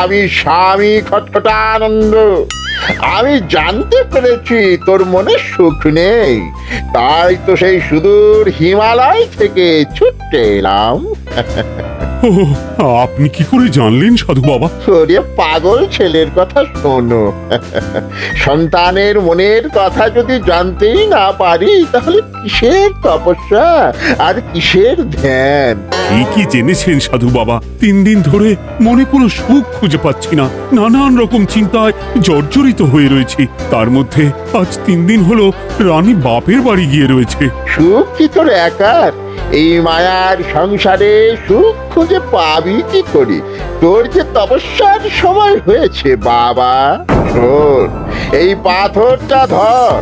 আমি স্বামী খটখটানন্দ। আমি জানতে পেরেছি তোর মনে সুখ নেই, তাই তো সেই সুদূর হিমালয় থেকে ছুটে এলাম। ও, আপনি কি করে জানলেন সাধু বাবা? ওরে পাগল ছেলের কথা শোনো। সন্তানের মনের কথা যদি জানতেই না পারি, তাহলে কিসের তপস্যা আর কিসের ধ্যান? কি জেনেছেন সাধু বাবা? 3 দিন ধরে মনে কোনো সুখ খুঁজে পাচ্ছি না, নানান রকম চিন্তায় জর্জরিত হয়ে রয়েছি। তার মধ্যে আজ 3 দিন হলো রানী বাপের বাড়ি গিয়ে রয়েছে। সুখ কি তোর একার? এই মায়ার সংসারে সুখ খুঁজে পাবি কি করে? তোর যে তপস্যার সময় হয়েছে বাবা। শোন, এই পাথরটা ধর।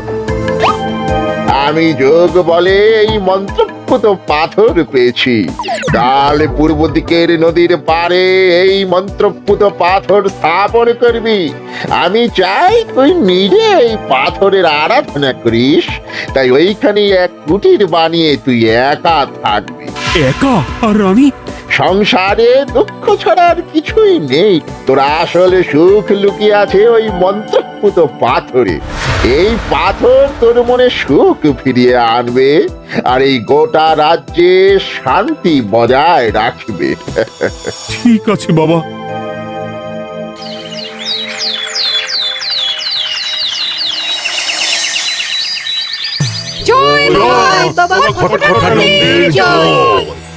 আমি যোগ বলে এই মন্ত্রপুত পাথর পেয়েছি। কাল পূর্ব দিকের নদীর পাড়ে এই মন্ত্রপুত পাথর স্থাপন করবি। আমি চাই তুই নিজে এই পাথরের আরাধনা করিস। তাই ওইখানে এক কুটির বানিয়ে তুই একা থাকবি। একা? আর রানী? সংসারে দুঃখ ছাড়ার কিছুই নেই। তোর আসলে সুখ লুকিয়ে আছে ওই মন্ত্রপুত পাথরে। এই পাথর তোর মনে সুখ ফিরিয়ে আনবে আর এই গোটা রাজ্যে শান্তি বজায় রাখবে। ঠিক আছে বাবা। জয় বাবা খটখটানন্দের জয়।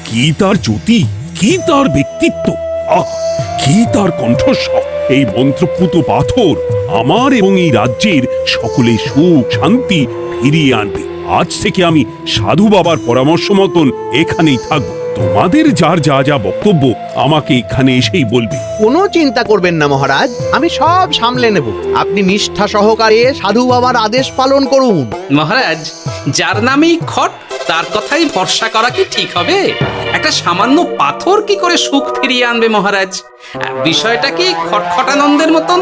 কি তার জ্যোতি, কি তার ব্যক্তিত্ব, আহ, কি তার কণ্ঠস্বর! এই মন্ত্রপুত পাথর আমার এবং এই রাজ্যের সকলে সুখ শান্তি ফিরিয়ে আনবে। আজ থেকে আমি সাধু বাবার পরামর্শ মতন এখানেই থাকবো। তোমাদের যার যা যা বক্তব্য আমাকে এখানে এসেই বলবে। কোনো চিন্তা করবেন না মহারাজ, আমি সব সামলে নেব। আপনি নিষ্ঠা সহকারে সাধু বাবার আদেশ পালন করুন। মহারাজ, যার নামেই খট তার কথাই ভরসা করা কি ঠিক হবে? একটা সামান্য পাথর কি করে সুখ ফিরিয়ে আনবে মহারাজ? বিষয়টা কি খটখটানন্দের মতন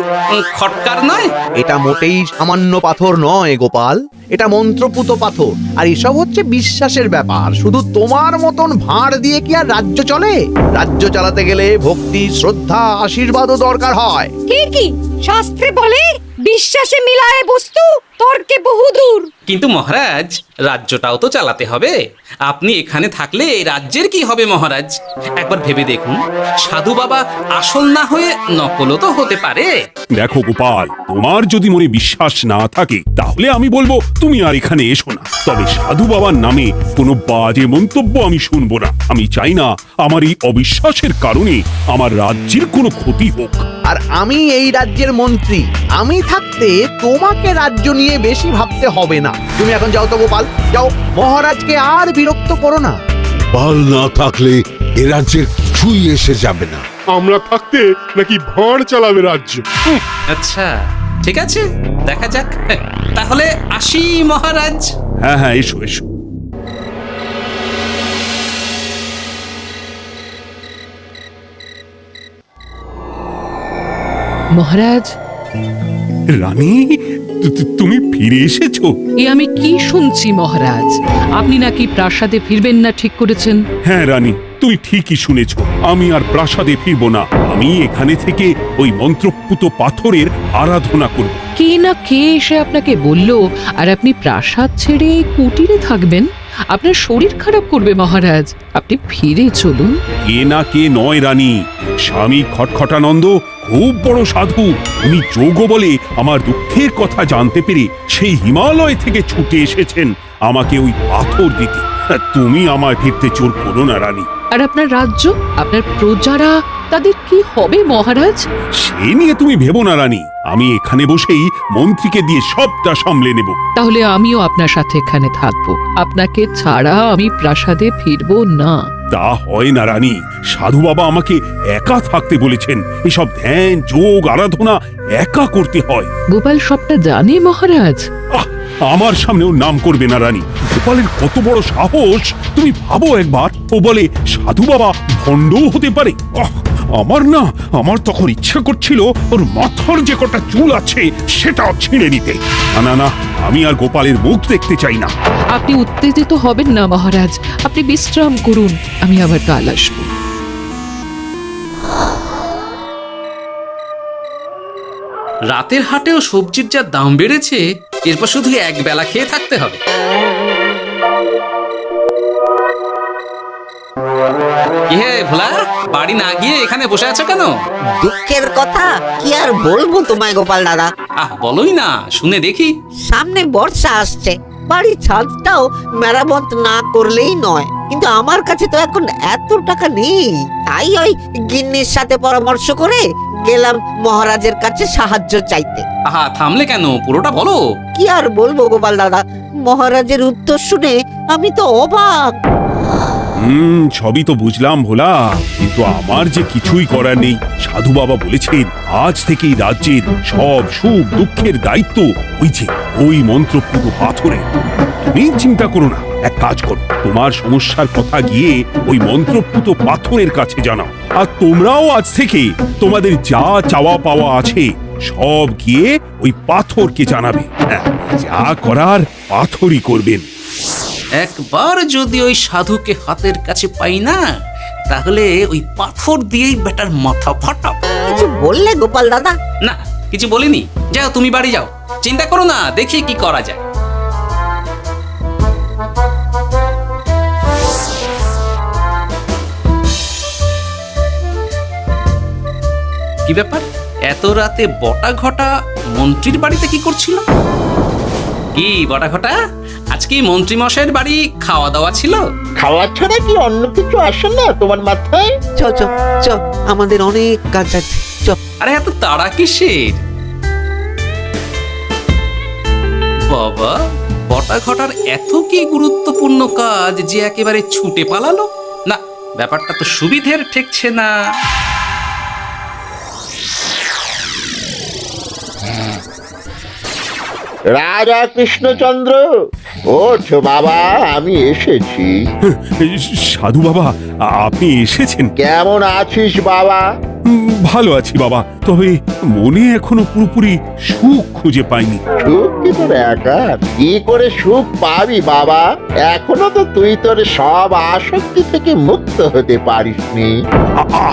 খটকার নয়? এটা মোটেই সামান্য পাথর নয় গোপাল, এটা মন্ত্রপুত পাথর। আর এসব হচ্ছে বিশ্বাসের ব্যাপার। শুধু তোমার মতন ভাঁড় দিয়ে কি আর রাজ্য চলে? রাজ্য চালাতে গেলে ভক্তি, শ্রদ্ধা, আশীর্বাদও দরকার হয়। কি শাস্ত্রে বলে বিশ্বাসে মিলায় বস্তু, তর্কে বহুদূর। কিন্তু মহারাজ, রাজ্যটাও তো চালাতে হবে। আপনি এখানে থাকলে এই রাজ্যের কি হবে মহারাজ? একবার ভেবে দেখুন, সাধু বাবা আসল না হয়ে নকলও তো হতে পারে। দেখো গোপাল, তোমার যদি মনে বিশ্বাস না থাকে তাহলে আমি বলবো তুমি আর এখানে এসো না। তবে সাধু বাবার নামে কোনো বাজে মন্তব্য আমি শুনবো না। আমি চাই না আমার এই অবিশ্বাসের কারণে আমার রাজ্যের কোনো ক্ষতি হোক। আর আমি এই রাজ্যের মন্ত্রী, আমি থাকতে তোমাকে রাজ্য নিয়ে বেশি ভাবতে হবে না। তুমি এখন যাও তো গোপাল, যাও। মহারাজকে আর বিরক্ত করো না। বাল না থাকলে এ রাজ্যের কিছুই এসে যাবে না। আমরা থাকতে নাকি ভাঁড় চালাবে রাজ্য? আচ্ছা, ঠিক আছে, দেখা যাক। তাহলে আসি মহারাজ। হ্যাঁ হ্যাঁ, এসো এসো। মহারাজ, রানী, তুমি ফিরে এসেছো? এ আমি কি শুনছি মহারাজ? আপনি নাকি প্রাসাদে ফিরবেন না ঠিক করেছেন? হ্যাঁ রানী, তুমি ঠিকই শুনেছ। আমি আর প্রাসাদে ফিরবো না। আমি এখানে থেকে ওই মন্ত্রপুত পাথরের আরাধনা করব। কে না কে এসে আপনাকে বলল আর আপনি প্রাসাদ ছেড়ে এই কুটিরে থাকবেন? আপনার শরীর খারাপ করবে মহারাজ, আপনি ফিরে চলুন। কে না কে নয় রানী, স্বামী খটখটানন্দ খুব বড় সাধু। উনি যোগ বলে আমার দুঃখের কথা জানতে পেরে সেই হিমালয় থেকে ছুটে এসেছেন আমাকে ওই পাথর দিতে। তুমি আমায় ফিরতে জোর করো না রানী। আর আপনার রাজ্য, আপনার প্রজারা, তাদের কি হবে মহারাজ? সে নিয়ে তুমি ভেবো না রানী, আমি এখানে বসেই মন্ত্রীকে দিয়ে সবটা সামলে নেব। তাহলে আমিও আপনার সাথে এখানে থাকবো। আপনাকে ছাড়া আমি প্রাসাদে ফিরবো না। তা হয় না রানী, সাধু বাবা আমাকে একা থাকতে বলেছেন। এসব ধ্যান যোগ আরাধনা একা করতে হয়। গোপাল সবটা জানে মহারাজ। আহ, আমার সামনেও নাম করবে না রানী। গোপালের কত বড় সাহস তুমি ভাবো একবার। ও বলে সাধু বাবা ভণ্ডও হতে পারে। আমার তখন ইচ্ছা করছিল ওর মাথার যে কটা চুল আছে সেটাও ছিঁড়ে নিতে। না না, আমি আর গোপালের মুখ দেখতে চাই না। আপনি উত্তেজিত হবেন না মহারাজ, আপনি বিশ্রাম করুন, আমি আবার কাল আসবো। রাতের হাটেও সবজির যা দাম বেড়েছে, এরপর শুধু এক বেলা খেয়ে থাকতে হবে। কি হে ভোলা, বাড়ি না গিয়ে এখানে বসে আছো কেন? দুঃখের কথা কি আর বলবো তোমায় গোপাল দাদা। বলোই না, শুনে দেখি। সামনে বর্ষা আসছে, বাড়ির ছাদটাও মেরামত না করলেই নয়। কিন্তু আমার কাছে তো এখন এত টাকা নেই, তাই ওই গিন্নির সাথে পরামর্শ করে গেলাম মহারাজের কাছে সাহায্য চাইতে। থামলে কেন, পুরোটা বলো। কি আর বলবো গোপাল দাদা, মহারাজের উত্তর শুনে আমি তো অবাক। সবই তো বুঝলাম ভোলা, কিন্তু আমার যে কিছুই করার নেই। সাধু বাবা বলেছেন আজ থেকেই রাজ্যের সব সুখ দুঃখের দায়িত্ব ওই মন্ত্রপুত পাথরে। তুমি চিন্তা করো না, এক কাজ করো, তোমার সমস্যার কথা গিয়ে ওই মন্ত্রপুত পাথরের কাছে জানাও। আর তোমরাও আজ থেকে তোমাদের যা চাওয়া পাওয়া আছে সব গিয়ে ওই পাথরকে জানাবে। যা করার পাথরই করবেন। একবার যদি ওই সাধুকে হাতের কাছে পাই না, তাহলে ওই পাথর দিয়েই বেটার মাথা ফাটাবো। কিছু বললে গোপাল দাদা? না, কিছু বলিনি। যাও, তুমি বাড়ি যাও, চিন্তা করো না, দেখি কি করা যায়। কি ব্যাপার, এত রাতে বটা ঘটা মন্ত্রীর বাড়িতে কি করছিল? কি বটা ঘটা, আজকে মন্ত্রী মশাইয়ের বাড়ি খাওয়া দাওয়া ছিল? খাওয়া ছাড়া কি অন্য কিছু আসে না তোমার মাথায়? চ চ চ, আমাদের অনেক কাজ আছে, চ। আরে এত তাড়া কিসের? বাবা, বটা ঘটার এত কি গুরুত্বপূর্ণ কাজ যে একেবারে ছুটে পালালো? না, ব্যাপারটা তো সুবিধের ঠেকছে না। রাজা কৃষ্ণচন্দ্র, ওঠো বাবা, আমি এসেছি। সাধু বাবা, আপনি এসেছেন? কেমন আছিস বাবা? ভালো আছি বাবা, তবে মনে এখনো পুরোপুরি সুখ খুঁজে পাইনি। সুখ কি তোর একার? কি করে সুখ পাবি বাবা? এখনো তো তুই তোর সব আসক্তি থেকে মুক্ত হতে পারিসনি।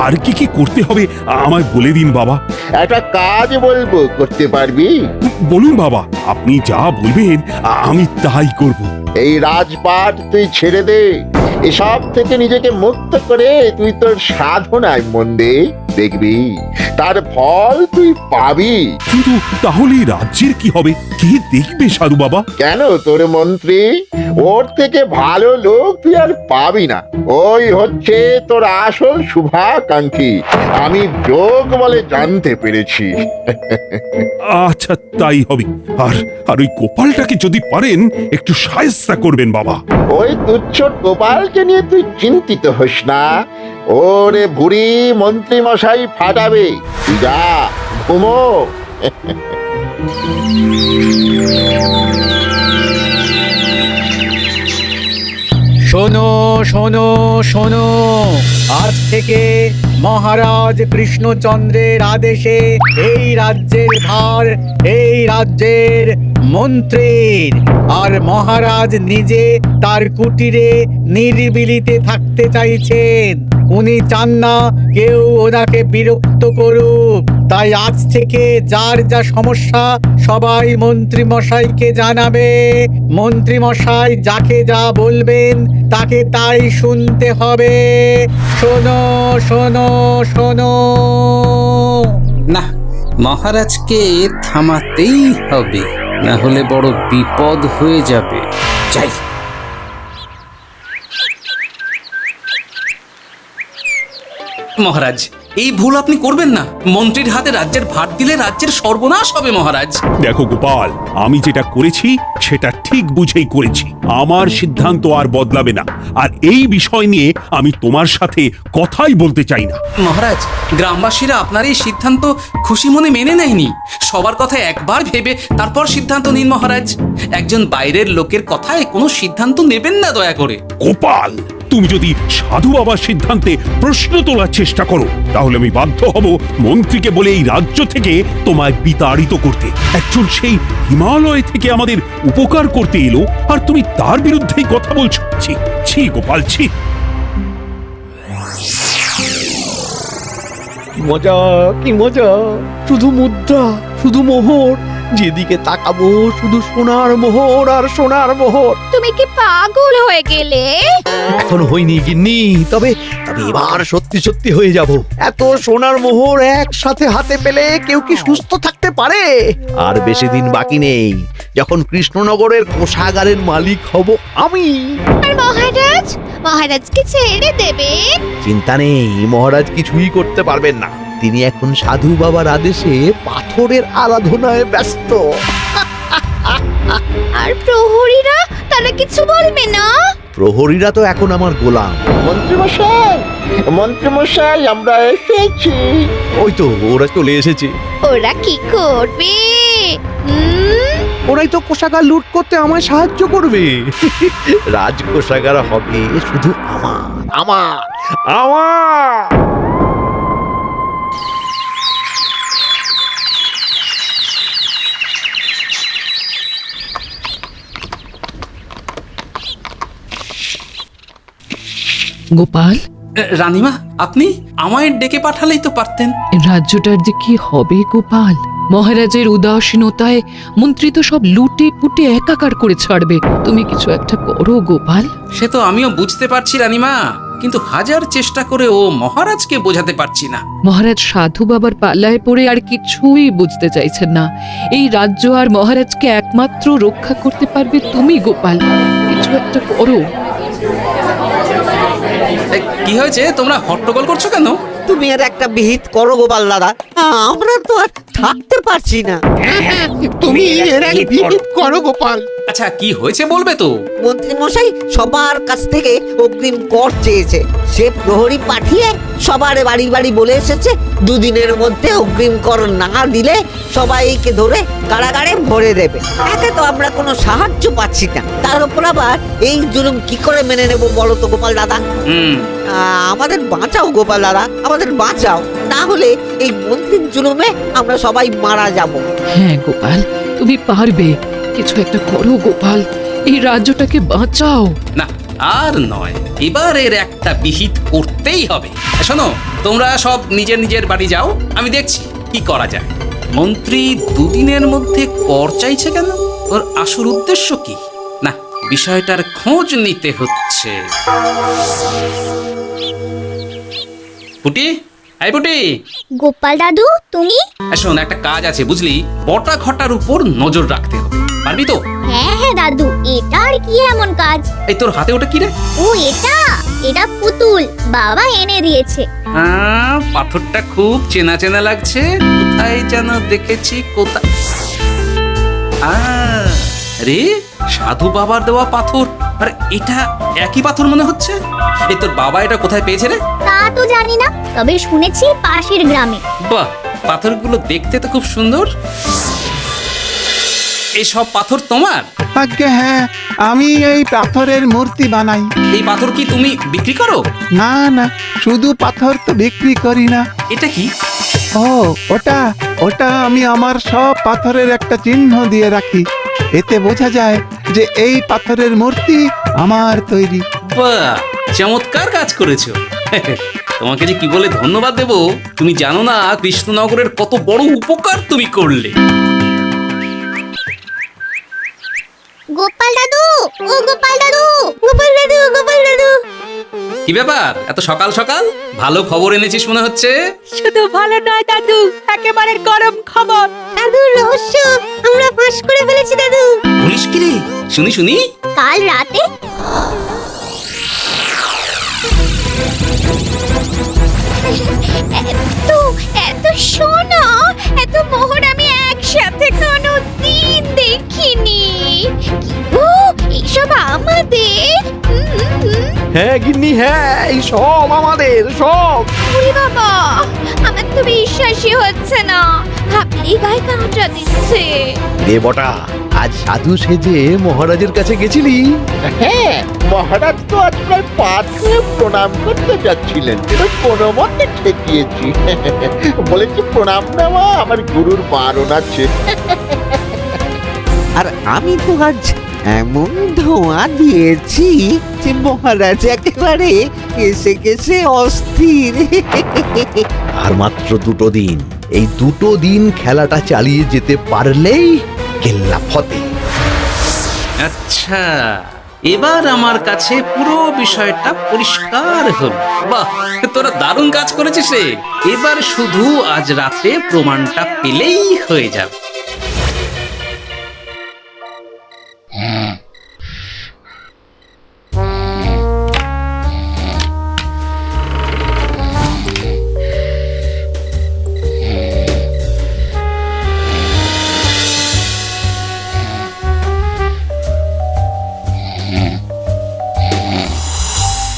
আর কি কি করতে হবে আমায় বলে দিন বাবা। একটা কাজ বলবো, করতে পারবি? বলুন বাবা, আপনি যা বলবেন আমি তাই করব। এই রাজপাট তুই ছেড়ে দে, এসব থেকে নিজেকে মুক্ত করে তুই তোর সাধনায় মন দে, দেখবি তার ফল তুই পাবি। কিন্তু তাহলে রাজ্যের কি হবে? কে দেখবে সাধু বাবা? কেন, তোর মন্ত্রী? ওর থেকে ভালো লোক তুই আর পাবি না। ওই হচ্ছে তোর আসল শুভাকাঙ্ক্ষী, আমি যোগ বলে জানতে পেরেছি। আচ্ছা, তাই হবে। আর আর ওই গোপালটাকে যদি পারেন একটু সাহায্য করবেন বাবা। ওই তুচ্ছ গোপালকে নিয়ে তুই চিন্তিত হোস না, ওরে বুড়ি মন্ত্রী মশাই ফাটাবে। তুই যা, ঘুমো। শোনো শোনো শোনো, আজ থেকে মহারাজ কৃষ্ণচন্দ্রের আদেশে এই রাজ্যের ভার এই রাজ্যের মন্ত্রীর। আর মহারাজ নিজে তার কুটিরে নিরিবিলিতে থাকতে চাইছেন। উনি চান না কেউ ওনাকে বিরক্ত করুক। তাই আজ থেকে যার যা সমস্যা সবাই মন্ত্রী মশাইকে জানাবে। মন্ত্রী মশাই যাকে যা বলবেন তাকে তাই শুনতে হবে। শোনো শোনো শোনো। না, মহারাজকে থামাতেই হবে, না হলে বড় বিপদ হয়ে যাবে। যাই। মহারাজ, এই ভুল আপনি করবেন না। মন্ত্রীর হাতে রাজ্যের ভার দিলে রাজ্যের সর্বনাশ হবে মহারাজ। দেখো গোপাল, আমি যেটা করেছি সেটা ঠিক বুঝেই করেছি। আমার সিদ্ধান্ত আর বদলাবে না। আর এই বিষয় নিয়ে আমি তোমার সাথে কথাই বলতে চাই না। মহারাজ, গ্রামবাসীরা আপনার এই সিদ্ধান্ত খুশি মনে মেনে নেয়নি। সবার কথা একবার ভেবে তারপর সিদ্ধান্ত নিন মহারাজ। একজন বাইরের লোকের কথায় কোনো সিদ্ধান্ত নেবেন না দয়া করে। গোপাল, তুমি যদি সাধু বাবার সিদ্ধান্তে প্রশ্ন তোলার চেষ্টা করো তাহলে আমি বাধ্য হব মন্ত্রীকে বলে এই রাজ্য থেকে তোমায় বিতাড়িত করতে। একজন সেই হিমালয় থেকে আমাদের উপকার করতে এলো আর তুমি তার বিরুদ্ধেই কথা বলছো। ছি ছি গোপাল, ছি। কি মজা, কি মজা! শুধু মুদ্রা, শুধু মোহর, যেদিকে তাকাবো শুধু সোনার মোহর আর সোনার মোহর। তুমি কি পাগল হয়ে গেলে? এখন হইনি গিন্নি, তবে তবে এবার সত্যি সত্যি হয়ে যাব। এত সোনার মোহর একসাথে হাতে পেলে কেউ কি সুস্থ থাকতে পারে? আর বেশি দিন বাকি নেই যখন কৃষ্ণনগরের কোষাগারের মালিক হব আমি। আর মহারাজ, মহারাজকে ছেড়ে দেবেন? চিন্তা নেই, মহারাজ কিছুই করতে পারবেন না। তিনি এখন সাধু বাবার আদেশে পাথরের আরাধনায় ব্যস্ত। আর প্রহরীরা, তারা কিছু বলবে না? প্রহরীরা তো এখন আমার গোলাম। মন্ত্রীমশাই, মন্ত্রীমশাই, আমরা এসেছি। ওই তো ওরা চলে এসেছে। ওরা কি করবে? ওরাই তো কোষাগার লুট করতে আমায় সাহায্য করবে। রাজ কোষাগার হবে শুধু আমার, আমার, আমার। গোপাল, রানীমা, আপনি আমায় ডেকে পাঠালেই তো পারতেন। রাজ্যটার যে কি হবে গোপাল? মহারাজের উদাসীনতায় মন্ত্রী তো সব লুটে পুটে একাকার করে ছাড়বে। তুমি কিছু একটা করো গোপাল। সে তো আমিও বুঝতে পারছি রানীমা, কিন্তু হাজার চেষ্টা করে ও মহারাজকে বোঝাতে পারছি না। মহারাজ সাধু বাবার পাল্লায় পড়ে আর কিছুই বুঝতে চাইছেন না। এই রাজ্য আর মহারাজকে একমাত্র রক্ষা করতে পারবে তুমি গোপাল। কিছু একটা করো। কি হয়েছে, তোমরা হট্টগোল করছো কেন? তুমি আর একটা বিহিত করো গোপাল দাদা, আমরা তো আর থাকতে পারছি না। তুমি এর এক বিহিত করো গোপাল। আচ্ছা, কি হয়েছে বলবে তো? মন্ত্রী মশাই সবার কাছ থেকে অগ্রিম কর চেয়েছে। সে প্রহরী পাঠিয়ে সবার বাড়ি বাড়ি বলে এসেছে দুদিনের মধ্যে অগ্রিম কর না দিলে সবাইকে ধরে কারাগারে ভরে দেবে। একে তো আমরা কোনো সাহায্য পাচ্ছি না, তার উপর আবার এই জুলুম কি করে মেনে নেব বলো তো গোপাল দাদা? আমাদের বাঁচাও গোপাল দাদা, আমাদের বাঁচাও, না হলে এই মন্ত্রীর জুলুমে আমরা সবাই মারা যাব। হ্যাঁ গোপাল, তুমি পারবে। কিছু একটা করো গোপাল, এই রাজ্যটাকে বাঁচাও। না, আর নয়, এবার এর একটা বিহিত করতেই হবে। শোনো, তোমরা সব নিজের নিজের বাড়ি যাও, আমি দেখছি কি করা যায়। মন্ত্রী দুদিনের মধ্যে কর চাইছে কেন? ওর আসল উদ্দেশ্য কি? না, বিষয়টার খোঁজ নিতে হচ্ছে। পুটি, এই পুটি। গোপাল দাদু, তুমি? শোন, একটা কাজ আছে বুঝলি, বটা ঘটার উপর নজর রাখতে হবে। পারবি তো? হ্যাঁ হ্যাঁ দাদু, এটা আর কি এমন কাজ? এই তোর হাতে ওটা কি রে? ও এটা পুতুল, বাবা এনে দিয়েছে। পাথরটা খুব চেনা চেনা লাগছে, কোথায় যেন দেখেছি। কোথায়? রে, সাধু বাবার দেওয়া পাথর। আর এটা একই পাথর মনে হচ্ছে। এই তোর বাবা এটা কোথায় পেয়েছে রে? তা তো জানি না, তবে শুনেছি পাশের গ্রামে। বাহ, পাথরগুলো দেখতে তো খুব সুন্দর। এসব পাথর তোমার? আজ্ঞে হ্যাঁ, আমি এই পাথরের মূর্তি বানাই। এই পাথর কি তুমি বিক্রি করো? না না, শুধু পাথর তো বিক্রি করি না। এটা কি? ও, ওটা ওটা আমি আমার সব পাথরের একটা চিহ্ন দিয়ে রাখি। এতে বোঝা যায় যে এই পাথরের মূর্তি আমার তৈরি। বাহ, চমৎকার কাজ করেছো। তোমাকে যে কি বলে ধন্যবাদ দেব তুমি জানো না। কৃষ্ণনগরের কত বড় উপকার তুমি করলে। গোপাল দাদু, ও গোপাল দাদু, গোপাল দাদু, গোপাল দাদু। কি ব্যাপার, এত সকাল সকাল? ভালো খবর এনেছিস মনে হচ্ছে। শুধু ভালো নয় দাদু, একেবারে গরম খবর। দাদু, রহস্য আমরা ফাঁস করে ফেলেছি দাদু। বলিস কি রে? শুনি শুনি। কাল রাতে এত সোনা, এত মোহর আমি একসাথে কোনো দিন দেখিনি। এইসব আমাদের? হ্যাঁ গিন্নি, হ্যাঁ, এই সব আমাদের, সব। ওরে বাবা, আমার তো বিশ্বাসই হচ্ছে না, ভাবলেই গায়ে কাঁটা দিচ্ছে। রে বটা, আজ সাধু সেজে মহারাজের কাছে গেছিলি? হ্যাঁ, মহারাজ তো আজ প্রায় পাঁচ হয়ে প্রণাম করতে যাচ্ছিলেন, কোনো মতে ঠেকিয়েছি। বলেছি প্রণাম নেওয়া আমার গুরুর বারণ আছে। আর আমি তো আজ এমন ধোঁয়া দিয়েছি যে মহারাজ একেবারে কেসে কেসে অস্থির। আর মাত্র 2 দিন, এই 2 দিন খেলাটা চালিয়ে যেতে পারলেই কেল্লা ফতে। আচ্ছা, এবার আমার কাছে পুরো বিষয়টা পরিষ্কার হলো। বাহ, তোরা দারুণ কাজ করেছিস রে। এবার শুধু আজ রাতে প্রমাণটা পেলেই হয়ে যাবে।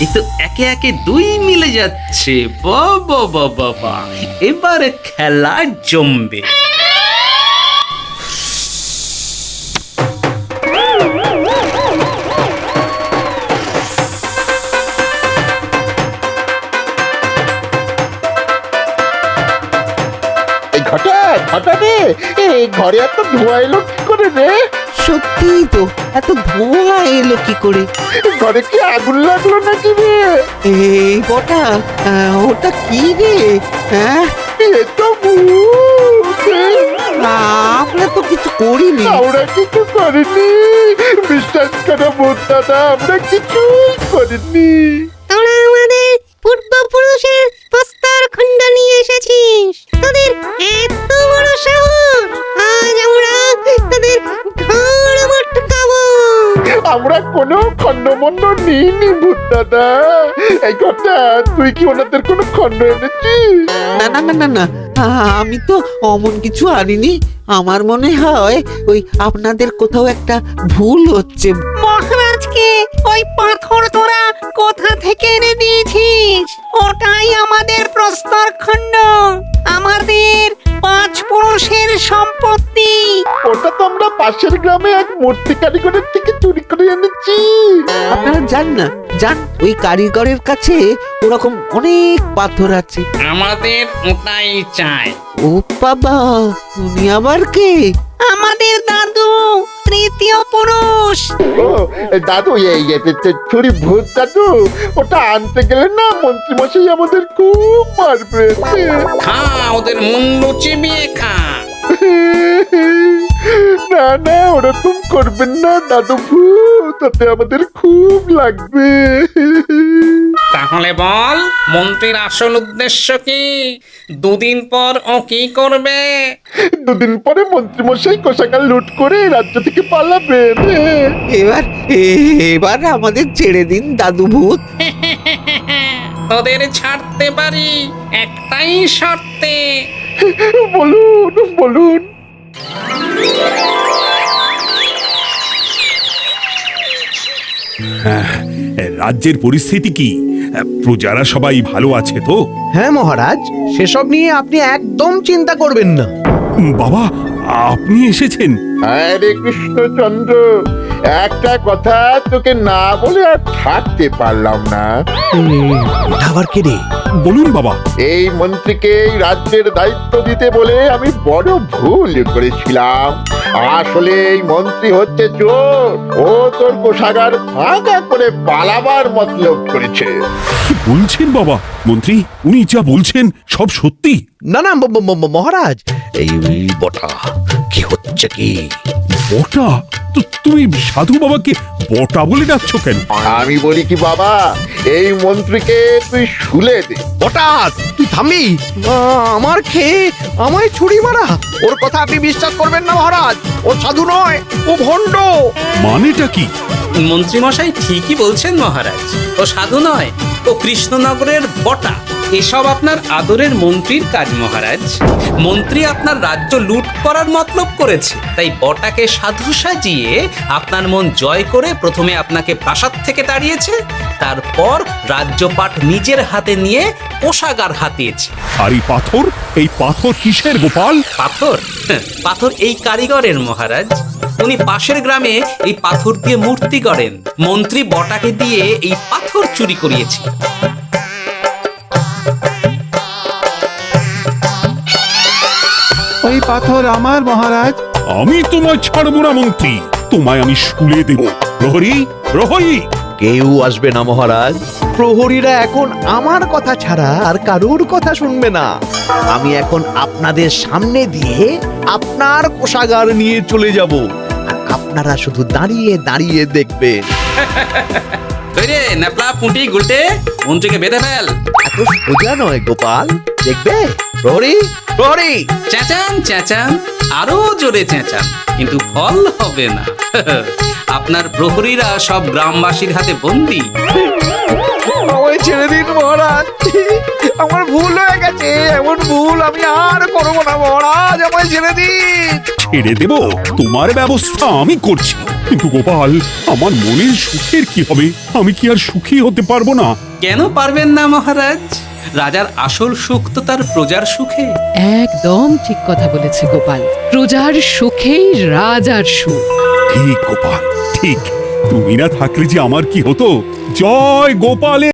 এই তো একে একে 2 মিলে যাচ্ছে। বাবা বাবা বাবা, এবার খেলা জমবে। এই ঘটা ঘটা রে, এই ঘরে এত ধোঁয়া এলো কি করে রে? সত্যি তো, এত ধোঁয়া এলো কি করে? ঘরে কি আগুন লাগলো নাকি রে? এই বটা, ওটা কি রে? হ্যাঁ, এ তো ভূত। আমরা তো কিছু করিনি। আমরা কিছু করিনি, বিশ্বাস করো ভূত দাদা, আমরা কিছুই করিনি। তোরা আমাদের পূর্বপুরুষের প্রস্তর খণ্ড নিয়ে এসেছিস। তোদের এত বড় সাহস, আজ আমরা তোদের ঘাড় মটকাবো। আমরা কোনো খণ্ডমণ্ড নিইনি ভূত দাদা। এই কথা, তুই কি ওনাদের কোনো খণ্ড এনেছিস? না না না না না, আমি তো অমন কিছু আনিনি। আমার মনে হয় ওই আপনাদের কোথাও একটা ভুল হচ্ছে। মহারাজকে ওই পাথর তোরা কোথা থেকে এনে দিয়েছিস? ওটাই আমাদের প্রস্তর খণ্ড, আমাদের 5 পুরুষের সম্পত্তি। ওটা তো আমরা পাশের গ্রামে এক মূর্তি কারিগরের থেকে চুরি করে এনেছি। আপনারা যান না, যান, ওই কারিগরের কাছে ওরকম অনেক পাথর আছে। আমাদের ওটাই চাই। ও বাবা, উনি আবার কে? আমাদের দাদু, 3য় পুরুষ। ও দাদু, এই ছুরি ভূত দাদু, ওটা আনতে গেলে না মন্ত্রীমশাই আমাদের খুব মারবে। খা, ওদের মুন্ডু চিবিয়ে খা। না না, ওরকম করবেন না দাদু ভূত, তাতে আমাদের খুব লাগবে। তাহলে বল, মন্ত্রীর আসল উদ্দেশ্য কি? 2 দিন পর ও কি করবে? 2 দিন পরে মন্ত্রীমশাই কোষাগার লুট করে রাজ্য থেকে পালাবেন। এবার এবার আমাদের ছেড়ে দিন দাদু ভূত। তোদের ছাড়তে পারি একটাই শর্তে। বলুন বলুন। রাজ্যের পরিস্থিতি কি? প্রজারা সবাই ভালো আছে তো? হ্যাঁ মহারাজ, সেসব নিয়ে আপনি একদম চিন্তা করবেন না। বাবা, আপনি এসেছেন? আরে কৃষ্ণচন্দ্র, একটা কথা তোকে না বলে আর থাকতে পারলাম না। এটা আবার কে রে? বলুন বাবা। এই মন্ত্রীকে এই রাজ্যের দায়িত্ব দিতে বলে আমি বড় ভুল করেছিলাম। আসলে এই মন্ত্রী হচ্ছে চোর। ও তোর কোষাগার ফাঁকা করে পালাবার মতলব করেছে। কি বলছেন বাবা? মন্ত্রী, উনি যা বলছেন সব সত্যি? না না মহারাজ, এই বটা কি হচ্ছে কি? বটা? তো তুমি সাধু বাবাকে বটা বলে ডাকছো কেন? আমি বলি কি বাবা, এই মন্ত্রীকে তুই শুলে দে। বটা, তুই থামবি? আমার খেয়ে আমায় ছুরি মারা? ওর কথা আপনি বিশ্বাস করবেন না মহারাজ। ও সাধু নয়, ও ভণ্ড। মানেটা কি? মন্ত্রীমশাই ঠিকই বলছেন মহারাজ। ও সাধু নয়, ও কৃষ্ণনগরের বটা। এসব আপনার আদরের মন্ত্রীর কাজ মহারাজ। মন্ত্রী আপনার রাজ্য লুট করার মতলব করেছে, তাই বটাকে সাধু সাজিয়ে আপনার মন জয় করে প্রথমে আপনাকে প্রাসাদ থেকে তাড়িয়েছে, তারপর রাজ্যপাট নিজের হাতে নিয়ে কোষাগার হাতিয়েছে। আর এই পাথর? এই পাথর কিসের গোপাল? পাথর? পাথর এই কারিগরের মহারাজ। উনি পাশের গ্রামে এই পাথর দিয়ে মূর্তি গড়েন। মন্ত্রী বটাকে দিয়ে এই পাথর চুরি করিয়েছে। ওই পাথর আমার মহারাজ। আমি তোমায় ছাড়বো না মন্ত্রী, তোমায় আমি শুলে দেব। প্রহরী, প্রহরী! কেউ আসবে না মহারাজ। প্রহরীরা এখন আমার কথা ছাড়া আর কারুর কথা শুনবে না। আমি এখন আপনাদের সামনে দিয়ে আপনার কোষাগার নিয়ে চলে যাব, আর আপনারা শুধু দাঁড়িয়ে দাঁড়িয়ে দেখবেন। রে ন্যাপলা পুঁটি গুলটে মন্ত্রীকে বেঁধে ফেল। এত সোজা নয় গোপাল, দেখবে? প্রহরী, প্রহরী! চেঁচান চেঁচান, আরো জোরে চেঁচান, কিন্তু ফল হবে না। আপনার প্রহরীরা সব গ্রামবাসীর হাতে বন্দী। আমায় ছেড়ে দিন মহারাজ, আমার ভুল হয়ে গেছে, এমন ভুল আমি আর করবো না মহারাজ, আমায় ছেড়ে দিন। ছেড়ে দেব? তোমার ব্যবস্থা আমি করছি। কিন্তু গোপাল, আমার মনের সুখের কি হবে? আমি কি আর সুখী হতে পারবো না? কেন পারবেন না মহারাজ? রাজার আসল সুখ তো তার প্রজার সুখে। একদম ঠিক কথা বলেছে গোপাল, প্রজার সুখেই রাজার সুখ। ঠিক গোপাল, ঠিক। তুমি না থাকলে যে আমার কি হতো। জয় গোপালের।